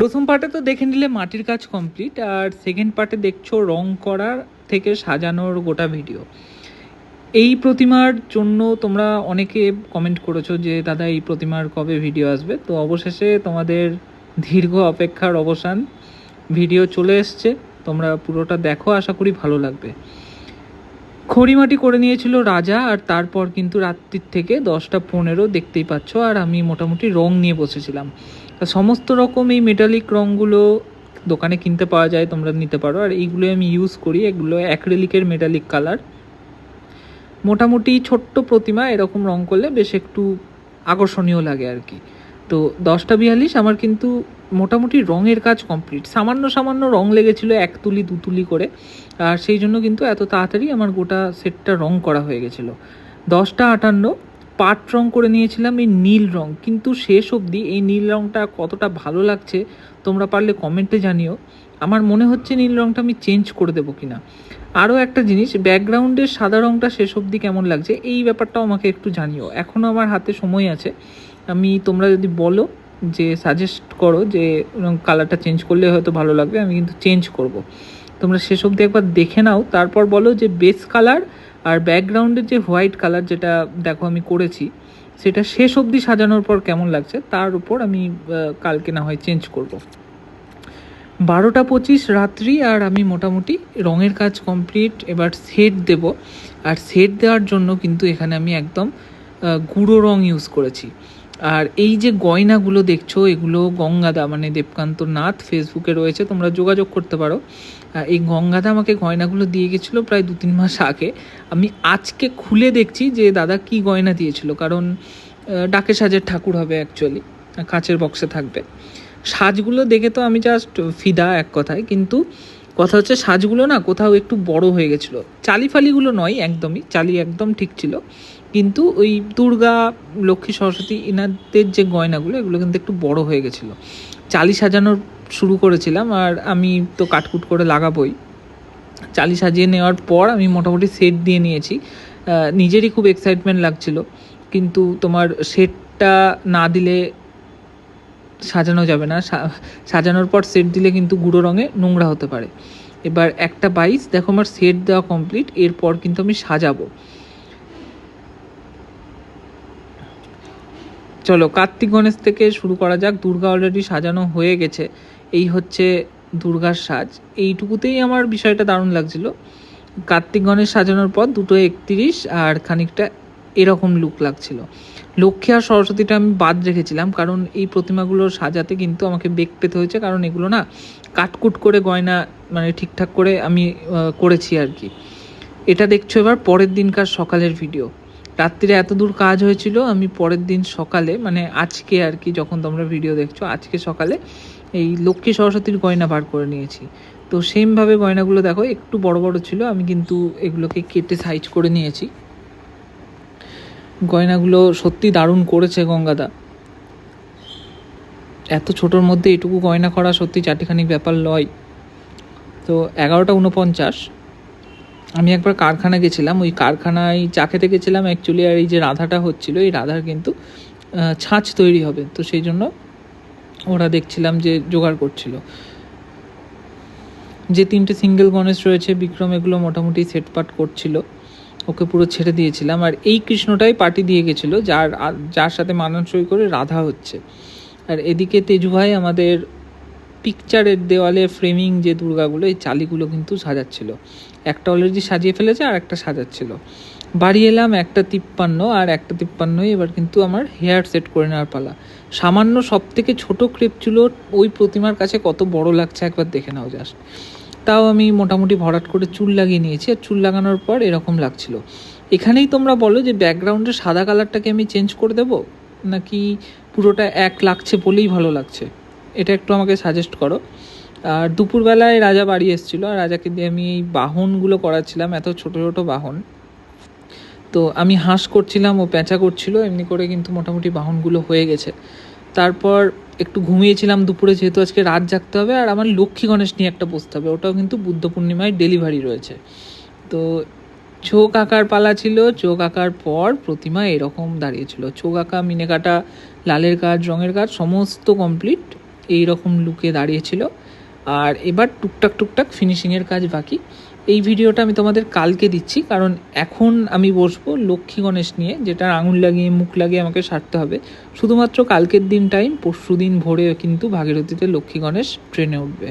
প্রথম পার্টে তো দেখে নিলে মাটির কাজ কমপ্লিট, আর সেকেন্ড পার্টে দেখছো রং করার থেকে সাজানোর গোটা ভিডিও। এই প্রতিমার জন্য তোমরা অনেকে কমেন্ট করেছো যে দাদা এই প্রতিমার কবে ভিডিও আসবে। তো অবশেষে তোমাদের দীর্ঘ অপেক্ষার অবসান, ভিডিও চলে এসছে। তোমরা পুরোটা দেখো, আশা করি ভালো লাগবে। খড়িমাটি করে নিয়েছিল রাজা, আর তারপর কিন্তু রাত্রির থেকে 10টা 15 দেখতেই পাচ্ছ, আর আমি মোটামুটি রং নিয়ে বসেছিলাম। সমস্ত রকম এই মেটালিক রঙগুলো দোকানে কিনতে পাওয়া যায়, তোমরা নিতে পারো। আর এইগুলো আমি ইউজ করি, এগুলো অ্যাক্রিলিকের মেটালিক কালার। মোটামুটি ছোট্ট প্রতিমা এরকম রং করলে বেশ একটু আকর্ষণীয় লাগে আর কি। তো 10টা 42 আমার কিন্তু মোটামুটি রঙের কাজ কমপ্লিট। সামান্য সামান্য রং লেগেছিলো 1 তুলি 2 তুলি করে, আর সেই জন্য কিন্তু এত তাড়াতাড়ি আমার গোটা সেটটা রং করা হয়ে গেছিলো। 10টা 58 পাট রং করে নিয়েছিলাম এই নীল রং, কিন্তু শেষ অবধি এই নীল রংটা কতটা ভালো লাগছে তোমরা পারলে কমেন্টে জানিও। আমার মনে হচ্ছে নীল রংটা আমি চেঞ্জ করে দেবো কিনা। আরও একটা জিনিস, ব্যাকগ্রাউন্ডের সাদা রংটা শেষ অবধি কেমন লাগছে এই ব্যাপারটাও আমাকে একটু জানিও। এখনও আমার হাতে সময় আছে, তোমরা যদি বলো যে সাজেস্ট করো যে কালারটা চেঞ্জ করলে হয়তো ভালো লাগবে, আমি কিন্তু চেঞ্জ করব। তোমরা শেষ অবধি একবার দেখে নাও, তারপর বলো যে বেস কালার আর ব্যাকগ্রাউন্ডের যে হোয়াইট কালার যেটা দেখো আমি করেছি, সেটা শেষ অবধি সাজানোর পর কেমন লাগছে তার উপর আমি কালকে না হয় চেঞ্জ করব। 12টা 25 রাত্রি, আর আমি মোটামুটি রঙের কাজ কমপ্লিট। এবার সেট দেব, আর সেট দেওয়ার জন্য কিন্তু এখানে আমি একদম গুঁড়ো রং ইউজ করেছি। আর এই যে গয়নাগুলো দেখছো এগুলো গঙ্গাদা, মানে দেবকান্ত নাথ, ফেসবুকে রয়েছে, তোমরা যোগাযোগ করতে পারো। এই গঙ্গাদা আমাকে গয়নাগুলো দিয়ে গেছিলো প্রায় 2-3 মাস আগে। আমি আজকে খুলে দেখছি যে দাদা কি গয়না দিয়েছিল, কারণ ডাকে সাজের ঠাকুর হবে, অ্যাকচুয়ালি কাঁচের বক্সে থাকবে। সাজগুলো দেখে তো আমি জাস্ট ফিদা এক কথায়, কিন্তু কথা হচ্ছে সাজগুলো না কোথাও একটু বড় হয়ে গেছিলো। চালিফালিগুলো নয়, একদমই চালি একদম ঠিক ছিল, কিন্তু ওই দুর্গা, লক্ষ্মী, সরস্বতী এনাদের যে গয়নাগুলো এগুলো কিন্তু একটু বড় হয়ে গেছিলো। চালি সাজানোর শুরু করেছিলাম, আর আমি তো কাটকুট করে লাগাবোই। চালি সাজিয়ে নেওয়ার পর আমি মোটামুটি সেট দিয়ে নিয়েছি। নিজেরই খুব এক্সাইটমেন্ট লাগছিল, কিন্তু তোমার সেটটা না দিলে সাজানো যাবে না। সাজানোর পর সেট দিলে কিন্তু গুঁড়ো রঙে নোংরা হতে পারে। এবার 1টা 22 দেখো আমার সেট দেওয়া কমপ্লিট, এরপর কিন্তু আমি সাজাবো। চলো কার্তিক গণেশ থেকে শুরু করা যাক। দুর্গা অলরেডি সাজানো হয়ে গেছে, এই হচ্ছে দুর্গার সাজ। এইটুকুতেই আমার বিষয়টা দারুণ লাগছিল। কার্তিক গণেশ সাজানোর পর 2:31 আর খানিকটা এরকম লুক লাগছিল। লক্ষ্মী আর সরস্বতীটা আমি বাদ রেখেছিলাম, কারণ এই প্রতিমাগুলো সাজাতে কিন্তু আমাকে বেগ পেতে হয়েছে, কারণ এগুলো না কাটকুট করে গয়না মানে ঠিকঠাক করে আমি করেছি আর কি। এটা দেখছো এবার পরের দিনকার সকালের ভিডিও। রাত্রিরে এত দূর কাজ হয়েছিল, আমি পরের দিন সকালে মানে আজকে আর কি, যখন তোমরা ভিডিও দেখছো আজকে সকালে এই লক্ষ্মী সরস্বতীর গয়না বার করে নিয়েছি। তো সেমভাবে গয়নাগুলো দেখো একটু বড় বড় ছিল, আমি কিন্তু এগুলোকে কেটে সাইজ করে নিয়েছি। গয়নাগুলো সত্যি দারুণ করেছে গঙ্গাদা। এত ছোটোর মধ্যে এটুকু গয়না করা সত্যি চারটিখানিক ব্যাপার নয়। তো 11টা 49 আমি একবার কারখানা গেছিলাম, ওই কারখানায় চা খেতে গেছিলাম অ্যাকচুয়ালি। আর এই যে রাধাটা হচ্ছিল, এই রাধার কিন্তু ছাঁচ তৈরি হবে, তো সেই জন্য ওরা দেখছিলাম যে জোগাড় করছিল। যে 3টে সিঙ্গেল গণেশ রয়েছে বিক্রম, এগুলো মোটামুটি সেটপাট করছিল, ওকে পুরো ছেড়ে দিয়েছিলাম। আর এই কৃষ্ণটাই পার্টি দিয়ে গেছিলো, যার সাথে মানানসই করে রাধা হচ্ছে। আর এদিকে তেজু ভাই আমাদের পিকচারের দেওয়ালে ফ্রেমিং যে দুর্গাগুলো, এই চালিগুলো কিন্তু সাজাচ্ছিল। একটা অলরেডি সাজিয়ে ফেলেছে, আর একটা সাজাচ্ছিল। বাড়ি এলাম 1টা 53, আর 1টা 53 এবার কিন্তু আমার হেয়ার সেট করে নেওয়ার পালা। সামান্য সব থেকে ছোটো ক্রেপ চুলো ওই প্রতিমার কাছে কত বড় লাগছে একবার দেখে নাও জাস্ট। তাও আমি মোটামুটি ভরাট করে চুল লাগিয়ে নিয়েছি, আর চুল লাগানোর পর এরকম লাগছিল। এখানেই তোমরা বলো যে ব্যাকগ্রাউন্ডের সাদা কালারটাকে আমি চেঞ্জ করে দেবো, নাকি পুরোটা এক লাগছে বলেই ভালো লাগছে, এটা একটু আমাকে সাজেস্ট করো। আর দুপুরবেলায় রাজা বাড়ি এসেছিলো, আর রাজাকে দিয়ে আমি এই বাহনগুলো করাচ্ছিলাম, এত ছোটো ছোটো বাহন। তো আমি হাঁস করছিলাম, ও প্যাঁচা করছিল, এমনি করে কিন্তু মোটামুটি বাহনগুলো হয়ে গেছে। তারপর একটু ঘুমিয়েছিলাম দুপুরে, যেহেতু আজকে রাত জাগতে হবে, আর আমার লক্ষ্মী গণেশ নিয়ে একটা বসতে হবে, ওটাও কিন্তু বুদ্ধ পূর্ণিমায় ডেলিভারি রয়েছে। তো চোখ আঁকার পালা ছিল। চোখ আঁকার পর প্রতিমা এরকম দাঁড়িয়েছিল। চোখ আঁকা, মিনে কাটা, লালের কাজ, রঙের কাজ সমস্ত কমপ্লিট। এই রকম লুকে দাঁড়িয়েছিল। আর এবার টুকটাক টুকটাক ফিনিশিংয়ের কাজ বাকি। এই ভিডিওটা আমি তোমাদের কালকে দিচ্ছি, কারণ এখন আমি বসবো লক্ষ্মী গণেশ নিয়ে, যেটা আঙুল লাগিয়ে মুখ লাগিয়ে আমাকে সারতে হবে। শুধুমাত্র কালকের দিন টাইম, পরশু দিন ভোরে কিন্তু ভাগীরথীতে লক্ষ্মী গণেশ ট্রেনে উঠবে।